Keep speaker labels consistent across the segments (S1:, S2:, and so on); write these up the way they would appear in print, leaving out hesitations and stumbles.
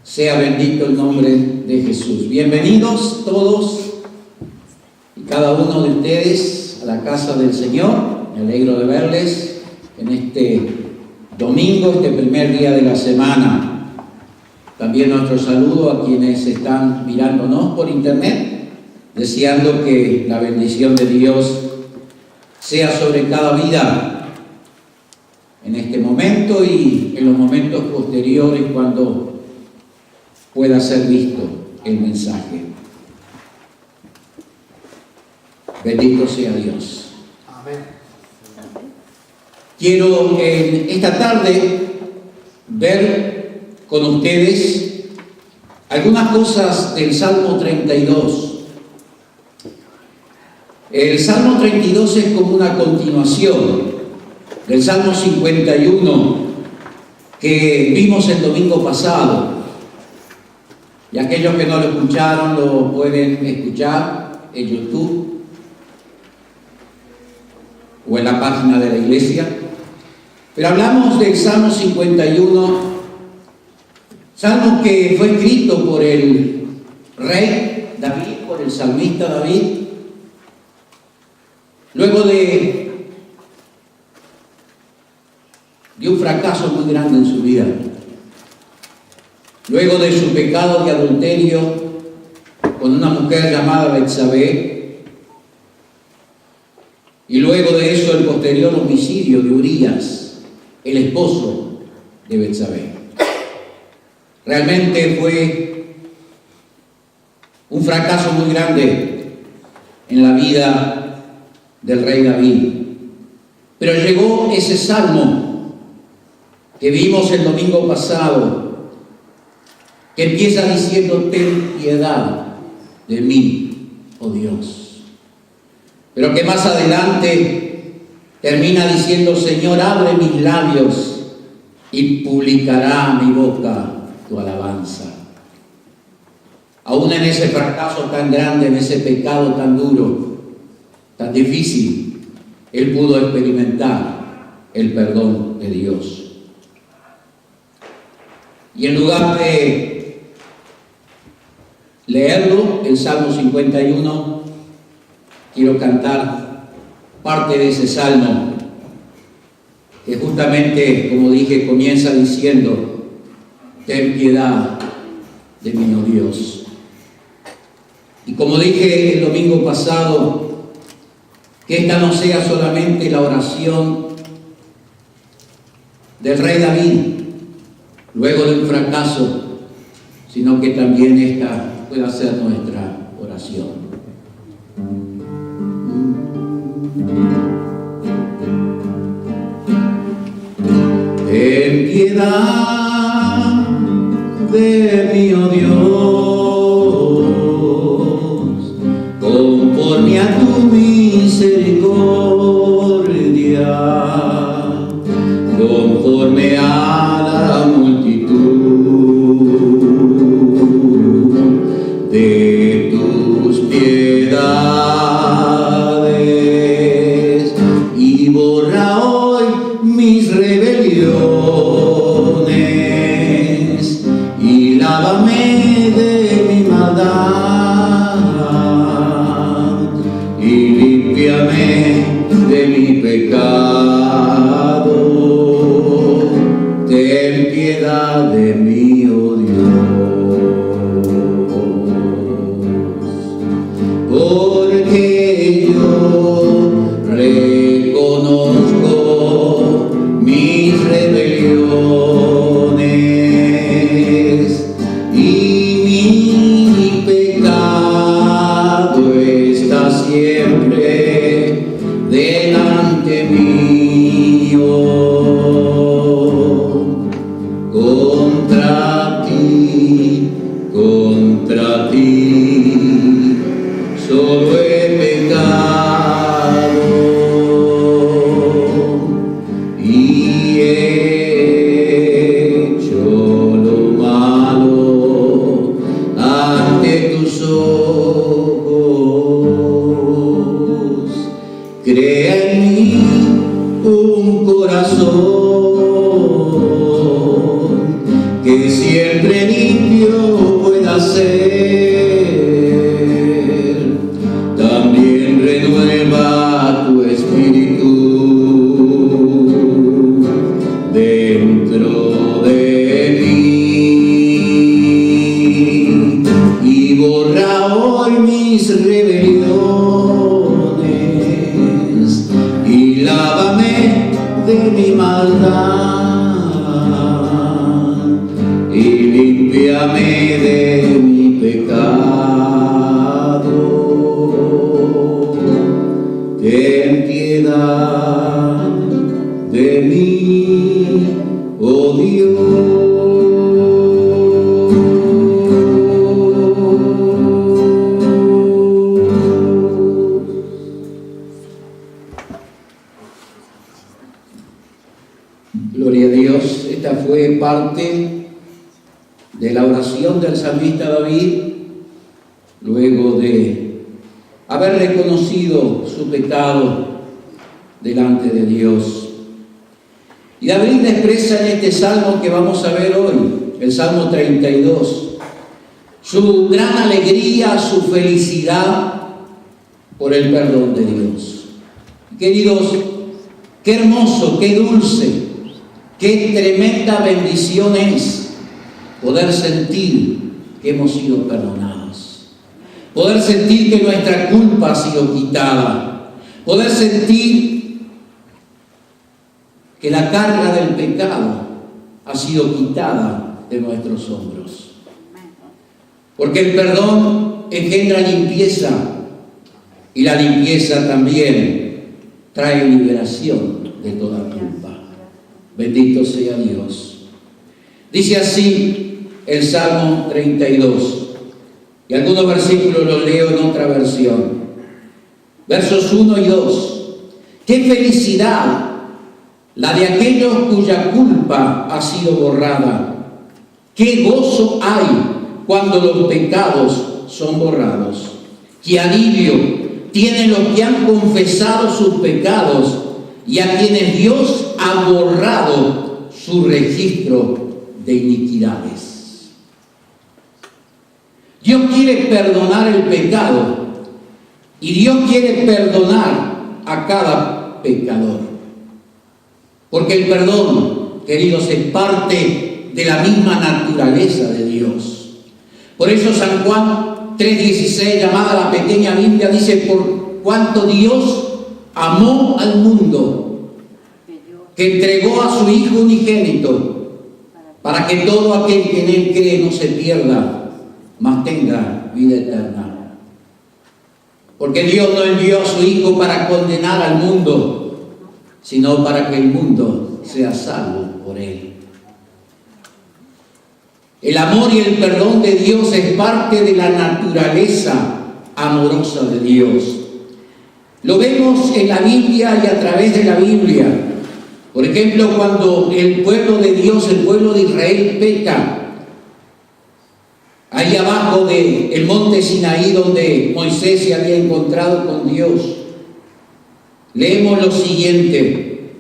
S1: Sea bendito el nombre de Jesús. Bienvenidos todos y cada uno de ustedes a la casa del Señor. Me alegro de verles en este domingo, este primer día de la semana. También nuestro saludo a quienes están mirándonos por internet, deseando que la bendición de Dios sea sobre cada vida en este momento y en los momentos posteriores cuando pueda ser visto el mensaje. Bendito sea Dios.
S2: Amén.
S1: Quiero en esta tarde ver con ustedes algunas cosas del Salmo 32. El Salmo 32 es como una continuación del Salmo 51 que vimos el domingo pasado. Y aquellos que no lo escucharon lo pueden escuchar en YouTube o en la página de la iglesia. Pero hablamos del Salmo 51, salmo que fue escrito por el rey David, por el salmista David, luego de un fracaso muy grande en su vida. Luego de su pecado de adulterio con una mujer llamada Betsabé, y luego de eso el posterior homicidio de Urías, el esposo de Betsabé. Realmente fue un fracaso muy grande en la vida del rey David. Pero llegó ese salmo que vimos el domingo pasado, que empieza diciendo: ten piedad de mí, oh Dios. Pero que más adelante termina diciendo: Señor, abre mis labios y publicará mi boca tu alabanza. Aún en ese fracaso tan grande, en ese pecado tan duro, tan difícil, él pudo experimentar el perdón de Dios. Y en lugar de leerlo, el Salmo 51, quiero cantar parte de ese salmo, que justamente, como dije, comienza diciendo: ten piedad de mí, oh Dios. Y como dije el domingo pasado, que esta no sea solamente la oración del rey David luego de un fracaso, sino que también esta pueda ser nuestra oración. Ten piedad de mí, oh Dios, conforme a tu misericordia, conforme a la multitud de tus piedades, y borra hoy mis rebeliones y lávame de mi maldad y límpiame de mi pecado. Ten piedad de mí, oh Dios, porque yo reconozco mis rebeliones y mi pecado está siempre delante mío. Contra ti, solo he pecado y he hecho lo malo ante tus ojos. Crea en mí un corazón que siempre limpia y límpiame de mi pecado. Ten piedad de mí, oh Dios. Gloria a Dios. Esta fue parte de la oración del salmista David, luego de haber reconocido su pecado delante de Dios. Y David expresa en este salmo que vamos a ver hoy, el Salmo 32, su gran alegría, su felicidad por el perdón de Dios. Queridos, qué hermoso, qué dulce, qué tremenda bendición es poder sentir que hemos sido perdonados, poder sentir que nuestra culpa ha sido quitada, poder sentir que la carga del pecado ha sido quitada de nuestros hombros. Porque el perdón engendra limpieza, y la limpieza también trae liberación de toda culpa. Bendito sea Dios. Dice así el Salmo 32, y algunos versículos los leo en otra versión. Versos 1 y 2. ¡Qué felicidad la de aquellos cuya culpa ha sido borrada! ¡Qué gozo hay cuando los pecados son borrados! ¡Qué alivio tienen los que han confesado sus pecados y a quienes Dios ha borrado su registro de iniquidades! Dios quiere perdonar el pecado y Dios quiere perdonar a cada pecador. Porque el perdón, queridos, es parte de la misma naturaleza de Dios. Por eso San Juan 3:16, llamada la pequeña Biblia, dice: por cuanto Dios amó al mundo, que entregó a su Hijo unigénito, para que todo aquel que en Él cree no se pierda, mas tenga vida eterna. Porque Dios no envió a su Hijo para condenar al mundo, sino para que el mundo sea salvo por Él. El amor y el perdón de Dios es parte de la naturaleza amorosa de Dios. Lo vemos en la Biblia y a través de la Biblia. Por ejemplo, cuando el pueblo de Dios, el pueblo de Israel, peca, ahí abajo del monte Sinaí, donde Moisés se había encontrado con Dios, leemos lo siguiente: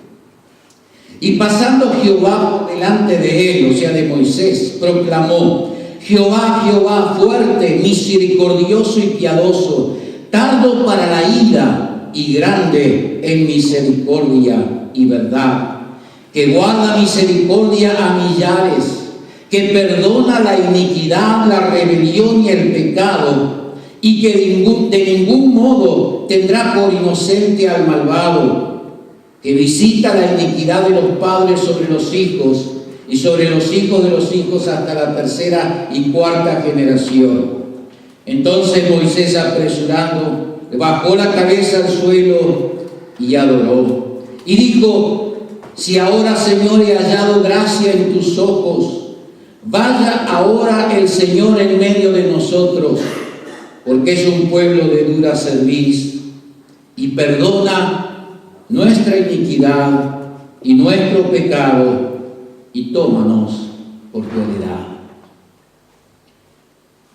S1: y pasando Jehová por delante de él, o sea de Moisés, proclamó: Jehová, Jehová, fuerte, misericordioso y piadoso, tardo para la ira y grande en misericordia y verdad, que guarda misericordia a millares, que perdona la iniquidad, la rebelión y el pecado, y que de ningún modo tendrá por inocente al malvado, que visita la iniquidad de los padres sobre los hijos y sobre los hijos de los hijos hasta la tercera y cuarta generación. Entonces Moisés, apresurando, bajó la cabeza al suelo y adoró. Y dijo: si ahora, Señor, he hallado gracia en tus ojos, vaya ahora el Señor en medio de nosotros, porque es un pueblo de dura cerviz, y perdona nuestra iniquidad y nuestro pecado, y tómanos por tu heredad.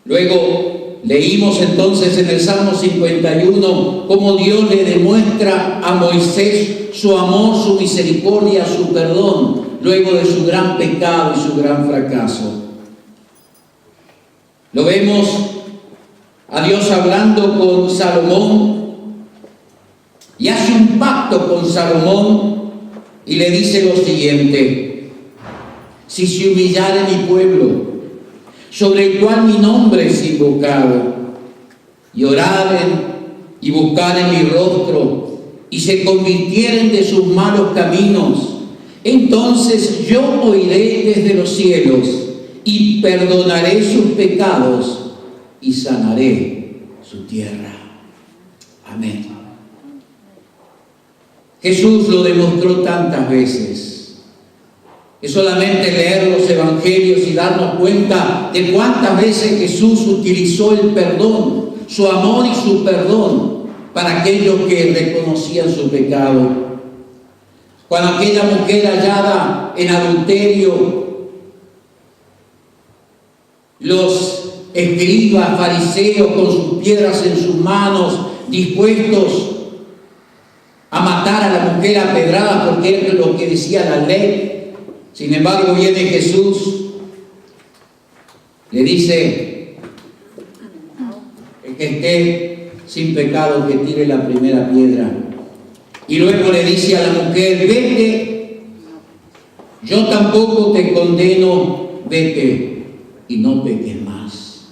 S1: Luego leímos entonces en el Salmo 51 cómo Dios le demuestra a Moisés su amor, su misericordia, su perdón, luego de su gran pecado y su gran fracaso. Lo vemos a Dios hablando con Salomón, y hace un pacto con Salomón y le dice lo siguiente: si se humillare mi pueblo, sobre el cual mi nombre es invocado, y oraren y buscaren mi rostro, y se convirtieren de sus malos caminos, entonces yo oiré desde los cielos, y y perdonaré sus pecados y sanaré su tierra. Amén. Jesús lo demostró tantas veces. Es solamente leer los evangelios y darnos cuenta de cuántas veces Jesús utilizó el perdón, su amor y su perdón para aquellos que reconocían su pecado. Cuando aquella mujer hallada en adulterio, los escribas, fariseos, con sus piedras en sus manos, dispuestos a matar a la mujer a pedradas porque es lo que decía la ley. Sin embargo, viene Jesús, le dice: el que esté sin pecado, que tire la primera piedra. Y luego le dice a la mujer: vete, yo tampoco te condeno, vete y no peques más.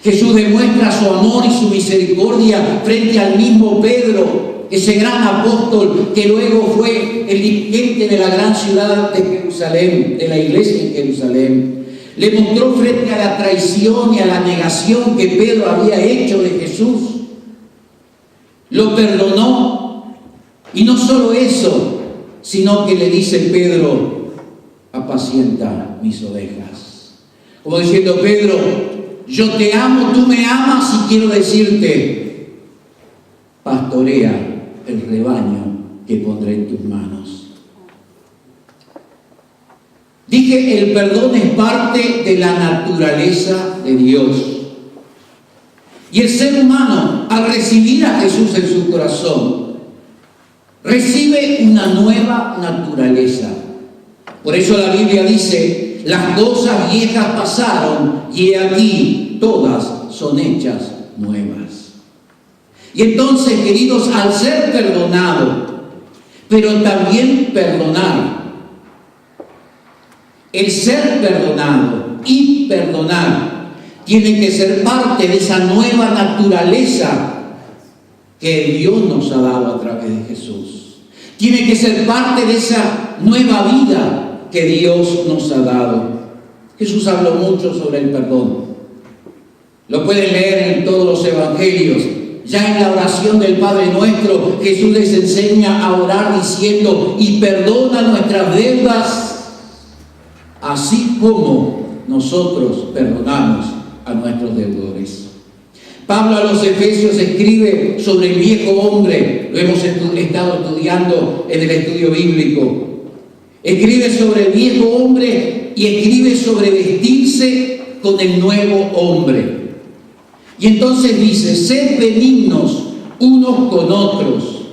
S1: Jesús demuestra su amor y su misericordia frente al mismo Pedro, ese gran apóstol que luego fue el dirigente de la gran ciudad de Jerusalén, de la iglesia en Jerusalén. Le mostró frente a la traición y a la negación que Pedro había hecho de Jesús. Lo perdonó, y no solo eso, sino que le dice: Pedro, apacienta mis ovejas. Como diciendo: Pedro, yo te amo, tú me amas, y quiero decirte: pastorea el rebaño que pondré en tus manos. Dije, el perdón es parte de la naturaleza de Dios. Y el ser humano, al recibir a Jesús en su corazón, recibe una nueva naturaleza. Por eso la Biblia dice: las cosas viejas pasaron y aquí todas son hechas nuevas. Y entonces, queridos, al ser perdonado, pero también perdonar, el ser perdonado y perdonar tiene que ser parte de esa nueva naturaleza que Dios nos ha dado a través de Jesús. Tiene que ser parte de esa nueva vida que Dios nos ha dado. Jesús habló mucho sobre el perdón. Lo pueden leer en todos los evangelios. Ya en la oración del Padre Nuestro, Jesús les enseña a orar diciendo: y perdona nuestras deudas, así como nosotros perdonamos a nuestros deudores. Pablo a los Efesios escribe sobre el viejo hombre, lo hemos estado estudiando en el estudio bíblico. Escribe sobre el viejo hombre y escribe sobre vestirse con el nuevo hombre. Y entonces dice: sed benignos unos con otros,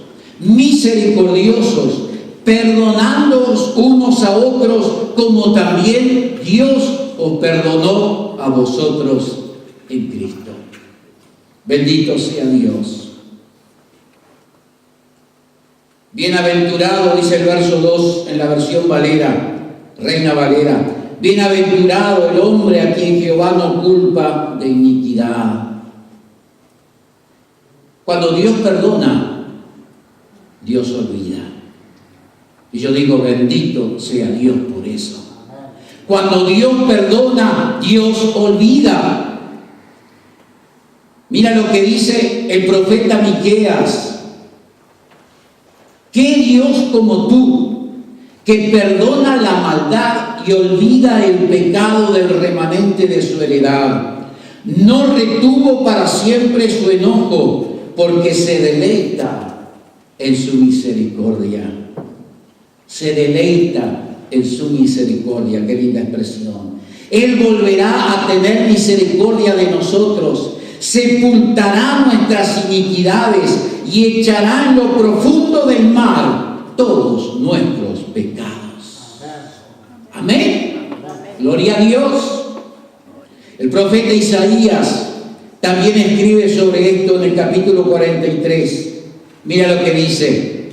S1: misericordiosos, perdonándoos unos a otros, como también Dios os perdonó a vosotros en Cristo. Bendito sea Dios. Bienaventurado, dice el verso 2 en la versión Valera, Reina Valera: bienaventurado el hombre a quien Jehová no culpa de iniquidad. Cuando Dios perdona, Dios olvida. Y yo digo: bendito sea Dios por eso. Cuando Dios perdona, Dios olvida. Mira lo que dice el profeta Miqueas: ¿qué Dios como tú, que perdona la maldad y olvida el pecado del remanente de su heredad? No retuvo para siempre su enojo, porque se deleita en su misericordia. Se deleita en su misericordia. Qué linda expresión. Él volverá a tener misericordia de nosotros, sepultará nuestras iniquidades y echará en lo profundo del mar todos nuestros pecados. Amén. Gloria a Dios. El profeta Isaías también escribe sobre esto en el capítulo 43. Mira lo que dice: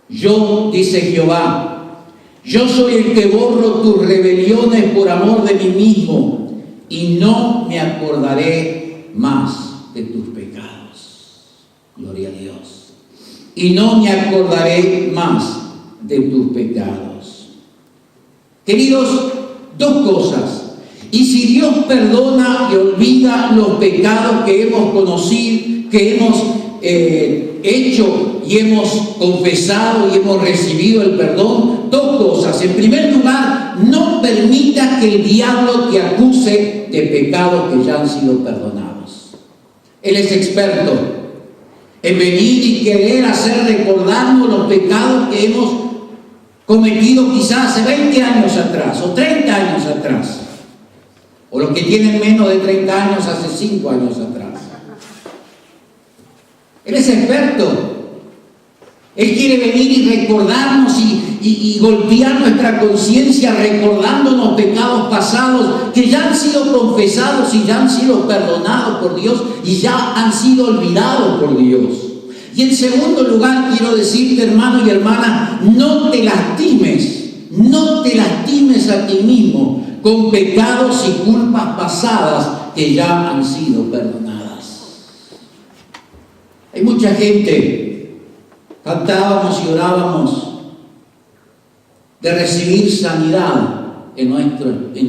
S1: yo, dice Jehová, yo soy el que borro tus rebeliones por amor de mí mismo, y no me acordaré más de tus pecados. Gloria a Dios. Y no me acordaré más de tus pecados. Queridos, Dos cosas. Y si Dios perdona y olvida los pecados que hemos conocido, que hemos hecho y hemos confesado y hemos recibido el perdón, dos cosas. En primer lugar, no permita que el diablo te acuse de pecados que ya han sido perdonados. Él es experto en venir y querer hacer recordarnos los pecados que hemos cometido quizás hace 20 años atrás o 30 años atrás. O los que tienen menos de 30 años hace 5 años atrás. Él es experto. Él quiere venir y recordarnos y golpear nuestra conciencia recordándonos pecados pasados que ya han sido confesados y ya han sido perdonados por Dios y ya han sido olvidados por Dios. Y en segundo lugar, quiero decirte, hermano y hermana, no te lastimes a ti mismo con pecados y culpas pasadas que ya han sido perdonadas. Hay mucha gente, cantábamos y orábamos de recibir sanidad en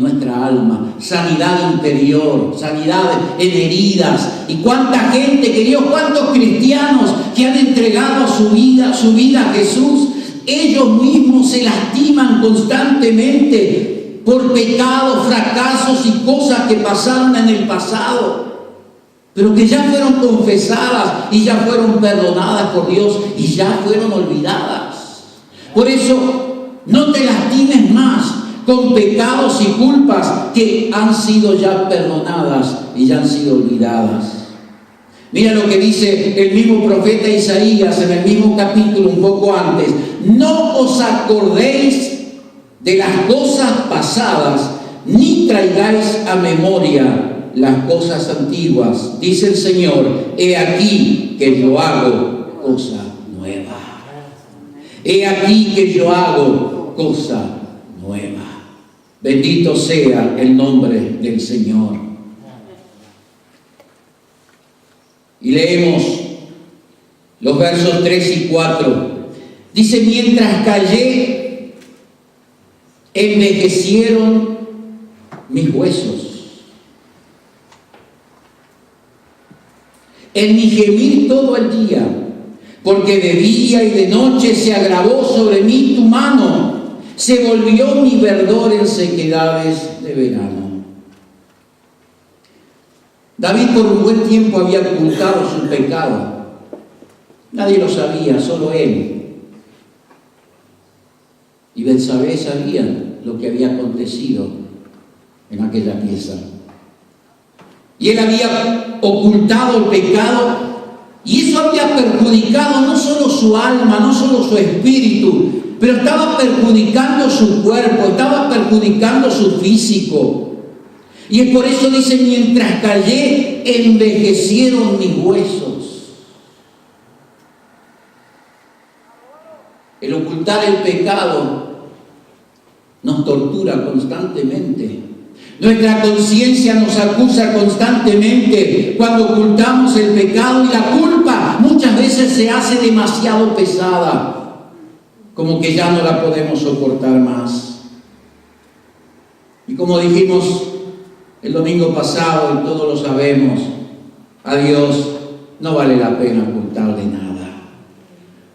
S1: nuestra alma, sanidad interior, sanidad en heridas. Y cuánta gente, queridos, cuántos cristianos que han entregado su vida a Jesús, ellos mismos se lastiman constantemente por pecados, fracasos y cosas que pasaron en el pasado, pero que ya fueron confesadas y ya fueron perdonadas por Dios y ya fueron olvidadas. Por eso, no te lastimes más con pecados y culpas que han sido ya perdonadas y ya han sido olvidadas. Mira lo que dice el mismo profeta Isaías en el mismo capítulo, un poco antes. No os acordéis de las cosas pasadas, ni traigáis a memoria las cosas antiguas. Dice el Señor, he aquí que yo hago cosa nueva. He aquí que yo hago cosa nueva. Bendito sea el nombre del Señor. Y leemos los versos 3 y 4. Dice, mientras callé, envejecieron mis huesos. En mi gemir todo el día, porque de día y de noche se agravó sobre mí tu mano, se volvió mi verdor en sequedades de verano. David por un buen tiempo había ocultado su pecado. Nadie lo sabía, solo él. Y Betsabé sabía lo que había acontecido en aquella pieza. Y él había ocultado el pecado, y eso había perjudicado no solo su alma, no solo su espíritu, pero estaba perjudicando su cuerpo, estaba perjudicando su físico. Y es por eso dice, mientras callé, envejecieron mis huesos. El ocultar el pecado nos tortura constantemente. Nuestra conciencia nos acusa constantemente cuando ocultamos el pecado, y la culpa muchas veces se hace demasiado pesada, como que ya no la podemos soportar más. Y como dijimos el domingo pasado, y todos lo sabemos, a Dios no vale la pena ocultarle nada,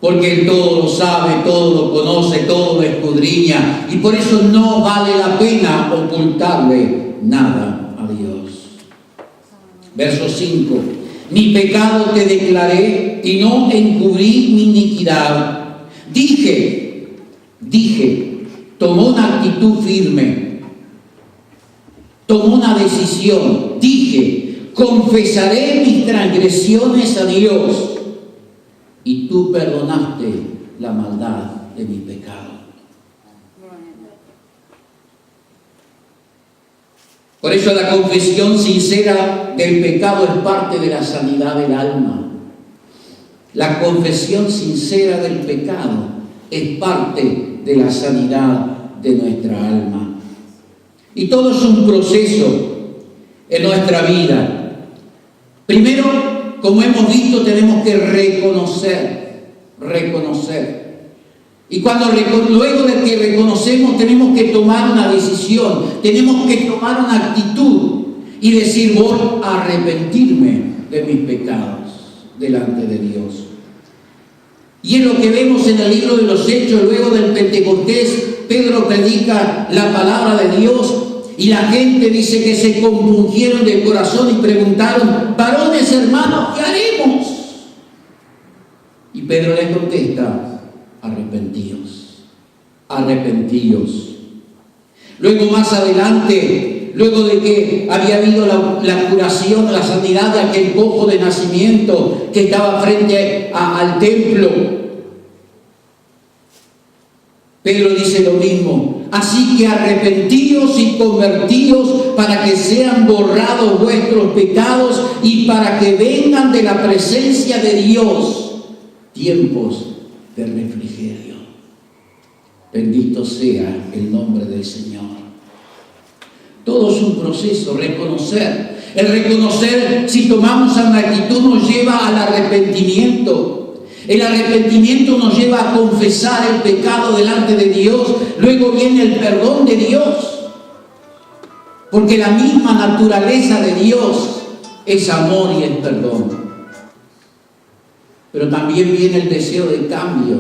S1: porque Él todo lo sabe, todo lo conoce, todo lo escudriña, y por eso no vale la pena ocultarle nada a Dios. Verso 5. Mi pecado te declaré y no encubrí mi iniquidad. Dije, tomó una actitud firme, tomó una decisión. Dije, confesaré mis transgresiones a Dios, y tú perdonaste la maldad de mi pecado. Por eso la confesión sincera del pecado es parte de la sanidad del alma. La confesión sincera del pecado es parte de la sanidad de nuestra alma. Y todo es un proceso en nuestra vida. Primero, como hemos visto, tenemos que reconocer. Y luego de que reconocemos, tenemos que tomar una decisión, tenemos que tomar una actitud y decir: voy a arrepentirme de mis pecados delante de Dios. Y es lo que vemos en el libro de los Hechos. Luego del Pentecostés, Pedro predica la palabra de Dios y la gente dice que se compungieron de corazón y preguntaron: varones hermanos, ¿qué haremos? Y Pedro les contesta: arrepentíos, arrepentíos. Luego, más adelante, luego de que había habido la curación, la sanidad de aquel cojo de nacimiento que estaba frente al templo, Pedro dice lo mismo: así que arrepentíos y convertíos para que sean borrados vuestros pecados y para que vengan de la presencia de Dios tiempos de refrigerio. Bendito sea el nombre del Señor. Todo es un proceso, reconocer. El reconocer, si tomamos una actitud, nos lleva al arrepentimiento. El arrepentimiento nos lleva a confesar el pecado delante de Dios. Luego viene el perdón de Dios. Porque la misma naturaleza de Dios es amor y es perdón. Pero también viene el deseo de cambio,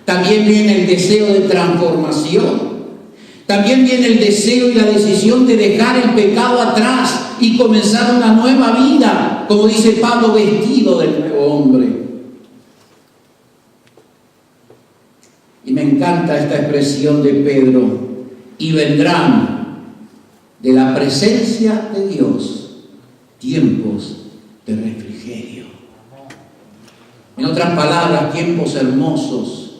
S1: también viene el deseo de transformación, también viene el deseo y la decisión de dejar el pecado atrás y comenzar una nueva vida, como dice Pablo, vestido del nuevo hombre. Y me encanta esta expresión de Pedro: y vendrán de la presencia de Dios tiempos de refrigerio. En otras palabras, tiempos hermosos,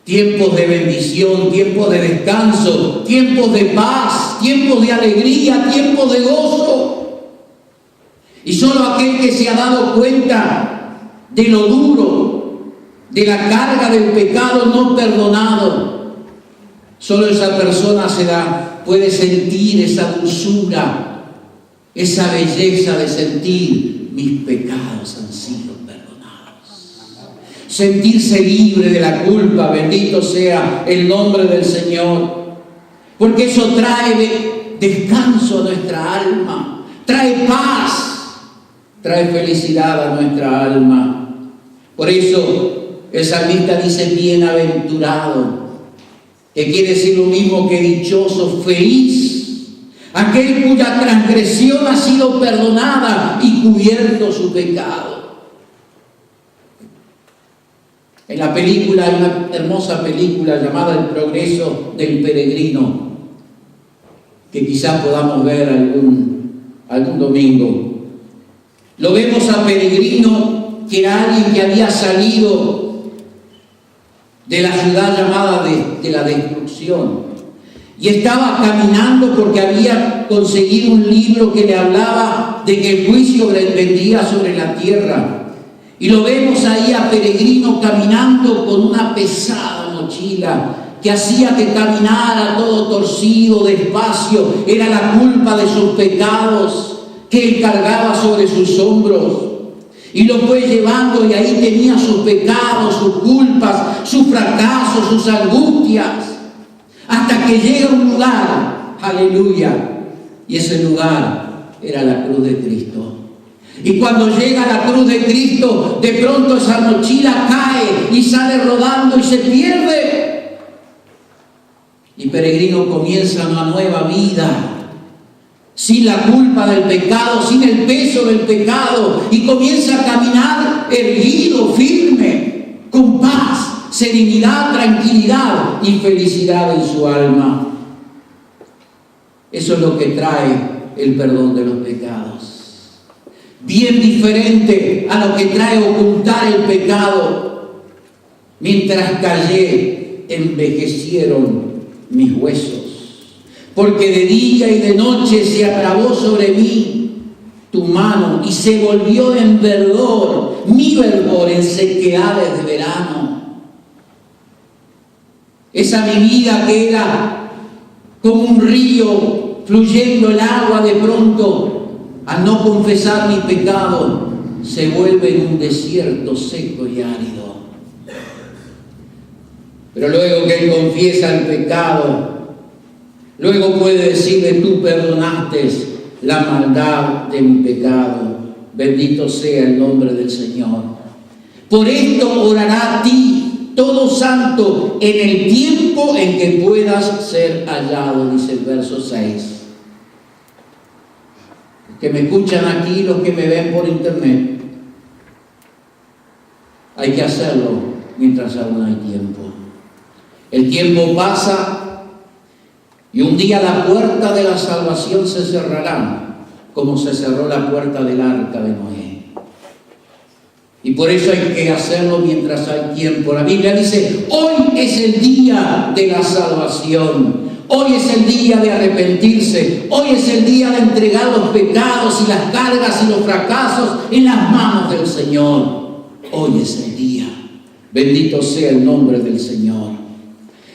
S1: tiempos de bendición, tiempos de descanso, tiempos de paz, tiempos de alegría, tiempos de gozo. Y solo aquel que se ha dado cuenta de lo duro, de la carga del pecado no perdonado, solo esa persona puede sentir esa dulzura, esa belleza de sentir: mis pecados han sido perdonados. Sentirse libre de la culpa, bendito sea el nombre del Señor. Porque eso trae descanso a nuestra alma, trae paz, trae felicidad a nuestra alma. Por eso el salmista dice: bienaventurado, que quiere decir lo mismo que dichoso, feliz, aquel cuya transgresión ha sido perdonada y cubierto su pecado. En la película, hay una hermosa película llamada El progreso del peregrino, que quizás podamos ver algún domingo. Lo vemos a Peregrino, que era alguien que había salido de la ciudad llamada de la destrucción, y estaba caminando porque había conseguido un libro que le hablaba de que el juicio vendría sobre la tierra. Y lo vemos ahí a Peregrino caminando con una pesada mochila que hacía que caminara todo torcido, despacio. Era la culpa de sus pecados que él cargaba sobre sus hombros. Y lo fue llevando, y ahí tenía sus pecados, sus culpas, sus fracasos, sus angustias, hasta que llega a un lugar, aleluya, y ese lugar era la cruz de Cristo. Y cuando llega a la cruz de Cristo, de pronto esa mochila cae y sale rodando y se pierde. Y Peregrino comienza una nueva vida, sin la culpa del pecado, sin el peso del pecado, y comienza a caminar erguido, firme, con paz, serenidad, tranquilidad y felicidad en su alma. Eso es lo que trae el perdón de los pecados. Bien diferente a lo que trae ocultar el pecado. Mientras callé, envejecieron mis huesos, porque de día y de noche se agravó sobre mí tu mano y se volvió en verdor, mi verdor, en sequedades de verano. Esa mi vida que era como un río fluyendo el agua, de pronto, al no confesar mi pecado, se vuelve en un desierto seco y árido. Pero luego que él confiesa el pecado, luego puede decirle: tú perdonaste la maldad de mi pecado. Bendito sea el nombre del Señor. Por esto orará a ti todo santo en el tiempo en que puedas ser hallado, dice el verso 6. Los que me escuchan aquí, los que me ven por internet, hay que hacerlo mientras aún hay tiempo. El tiempo pasa y un día la puerta de la salvación se cerrará, como se cerró la puerta del arca de Noé. Y por eso hay que hacerlo mientras hay tiempo. La Biblia dice: hoy es el día de la salvación. Hoy es el día de arrepentirse. Hoy es el día de entregar los pecados y las cargas y los fracasos en las manos del Señor. Hoy es el día. Bendito sea el nombre del Señor.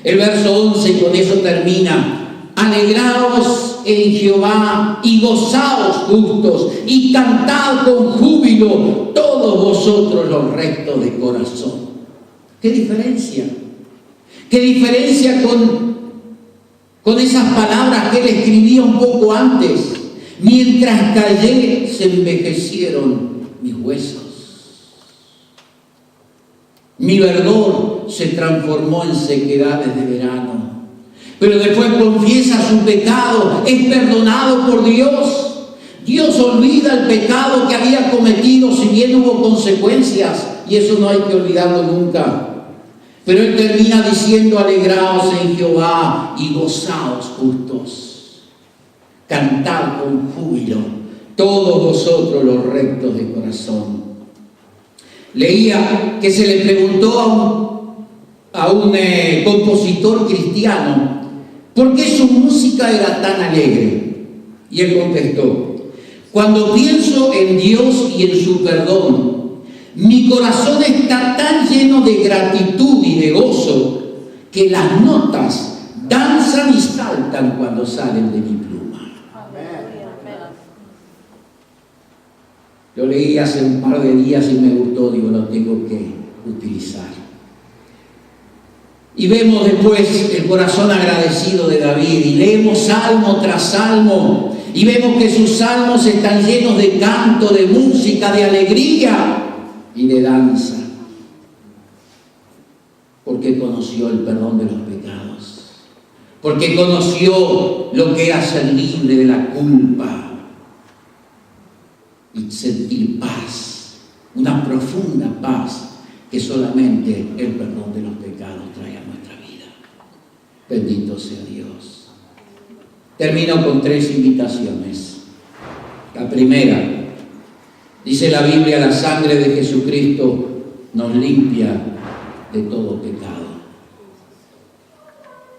S1: El verso 11, y con eso termina: alegraos en Jehová y gozaos justos y cantad con júbilo todos vosotros los rectos de corazón. ¿Qué diferencia? ¿Qué diferencia con esas palabras que él escribía un poco antes? Mientras callé se envejecieron mis huesos. Mi verdor se transformó en sequedades de verano. Pero después confiesa su pecado, es perdonado por Dios. Dios olvida el pecado que había cometido, si bien hubo consecuencias, y eso no hay que olvidarlo nunca. Pero él termina diciendo: alegraos en Jehová y gozaos justos. Cantad con júbilo todos vosotros los rectos de corazón. Leía que se le preguntó a un compositor cristiano por qué su música era tan alegre. Y él contestó: cuando pienso en Dios y en su perdón, mi corazón está tan lleno de gratitud y de gozo que las notas danzan y saltan cuando salen de mi pluma. Lo leí hace un par de días y me gustó, digo, lo tengo que utilizar. Y vemos después el corazón agradecido de David, y leemos salmo tras salmo, y vemos que sus salmos están llenos de canto, de música, de alegría y de danza, porque conoció el perdón de los pecados, porque conoció lo que era ser libre de la culpa y sentir paz, una profunda paz que solamente el perdón de los pecados trae a nuestra vida. Bendito sea Dios. Termino con 3 invitaciones. La primera, dice la Biblia: la sangre de Jesucristo nos limpia de todo pecado.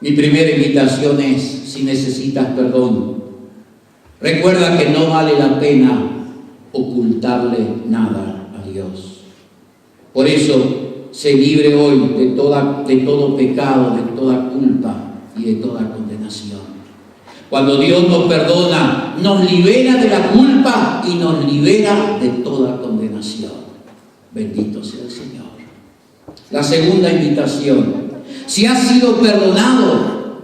S1: Mi primera invitación es: si necesitas perdón, recuerda que no vale la pena ocultarle nada a Dios. Por eso, sé libre hoy de todo pecado, de toda culpa y de toda condenación. Cuando Dios nos perdona, nos libera de la culpa y nos libera de toda condenación. Bendito sea el Señor. La segunda invitación: si has sido perdonado,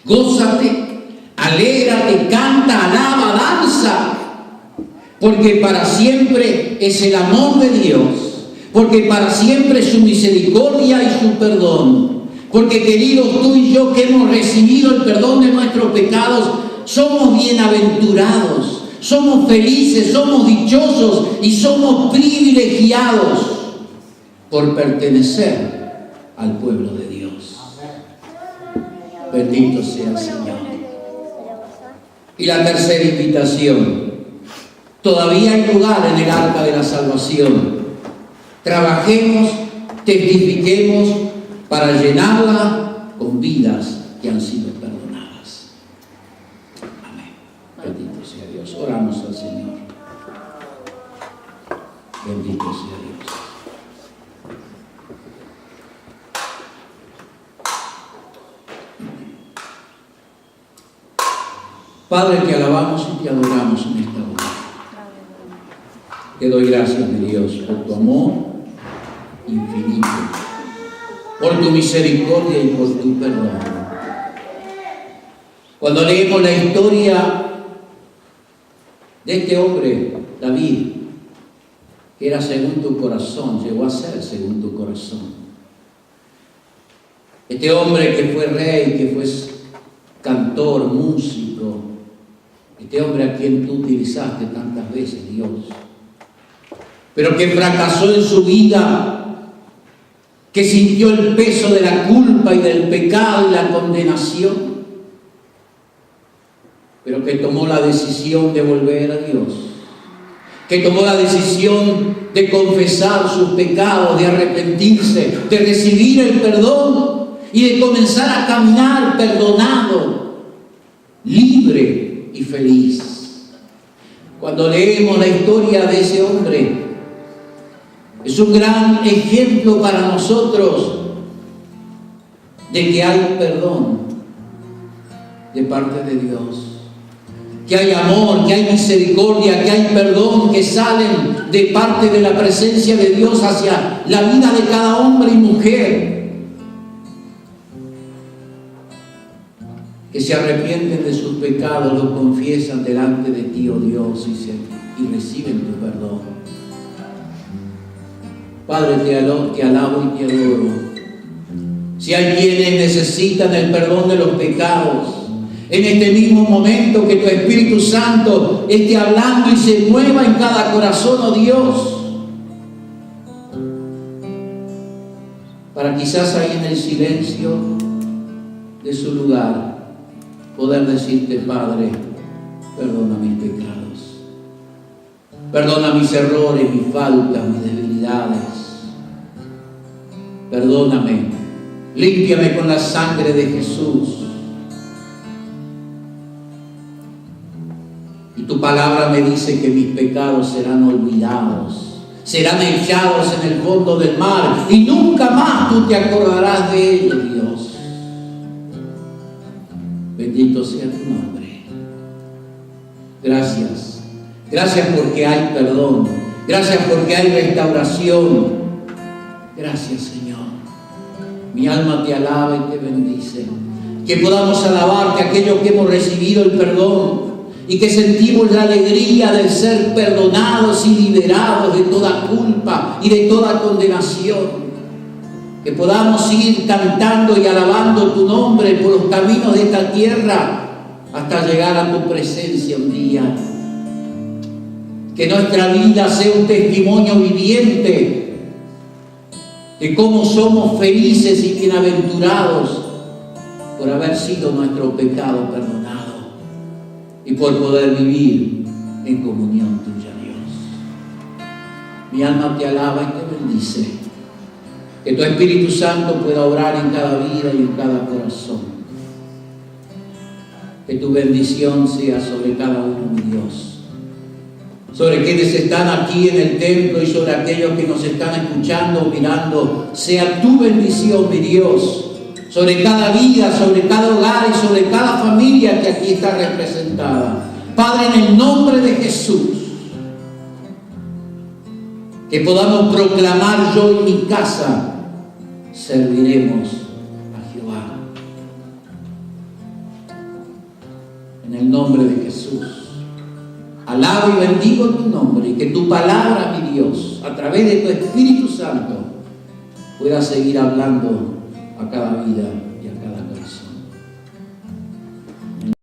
S1: gózate, alégrate, canta, alaba, danza, porque para siempre es el amor de Dios, porque para siempre es su misericordia y su perdón, porque, queridos, tú y yo que hemos recibido el perdón de nuestros pecados, somos bienaventurados, somos felices, somos dichosos y somos privilegiados por pertenecer al pueblo de Dios. Bendito sea el Señor. Y la tercera invitación: todavía hay lugar en el arca de la salvación. Trabajemos, testifiquemos para llenarla con vidas que han sido perdonadas. Amén. Bendito sea Dios. Oramos al Señor. Bendito sea Dios. Padre, te alabamos y te adoramos en esta hora. Te doy gracias, mi Dios, por tu amor infinito, por tu misericordia y por tu perdón. Cuando leemos la historia de este hombre, David, que era según tu corazón, llegó a ser según tu corazón. Este hombre que fue rey, que fue cantor, músico, este hombre a quien tú utilizaste tantas veces, Dios, pero que fracasó en su vida, que sintió el peso de la culpa y del pecado y la condenación, pero que tomó la decisión de volver a Dios, que tomó la decisión de confesar sus pecados, de arrepentirse, de recibir el perdón y de comenzar a caminar perdonado, libre y feliz. Cuando leemos la historia de ese hombre, es un gran ejemplo para nosotros de que hay perdón de parte de Dios, que hay amor, que hay misericordia, que hay perdón, que salen de parte de la presencia de Dios hacia la vida de cada hombre y mujer, que se arrepienten de sus pecados, los confiesan delante de ti, oh Dios, y reciben tu perdón. Padre, te alabo y te adoro. Si hay quienes necesitan el perdón de los pecados, en este mismo momento que tu Espíritu Santo esté hablando y se mueva en cada corazón, oh Dios, para quizás ahí en el silencio de su lugar poder decirte: Padre, perdona mis pecados, perdona mis errores, mis faltas, mis debilidades, perdóname, límpiame con la sangre de Jesús. Y tu palabra me dice que mis pecados serán olvidados, serán echados en el fondo del mar y nunca más tú te acordarás de ellos, Dios. Bendito sea tu nombre. Gracias. Gracias porque hay perdón. Gracias porque hay restauración. Gracias, Señor. Mi alma te alaba y te bendice. Que podamos alabarte aquellos que hemos recibido el perdón y que sentimos la alegría de ser perdonados y liberados de toda culpa y de toda condenación. Que podamos ir cantando y alabando tu nombre por los caminos de esta tierra hasta llegar a tu presencia un día. Que nuestra vida sea un testimonio viviente de cómo somos felices y bienaventurados por haber sido nuestro pecado perdonado y por poder vivir en comunión tuya, Dios. Mi alma te alaba y te bendice. Que tu Espíritu Santo pueda obrar en cada vida y en cada corazón. Que tu bendición sea sobre cada uno, mi Dios. Sobre quienes están aquí en el templo y sobre aquellos que nos están escuchando o mirando. Sea tu bendición, mi Dios, sobre cada vida, sobre cada hogar y sobre cada familia que aquí está representada. Padre, en el nombre de Jesús, que podamos proclamar: yo y mi casa serviremos a Jehová. En el nombre de Jesús, alabo y bendigo tu nombre, y que tu palabra, mi Dios, a través de tu Espíritu Santo, pueda seguir hablando a cada vida.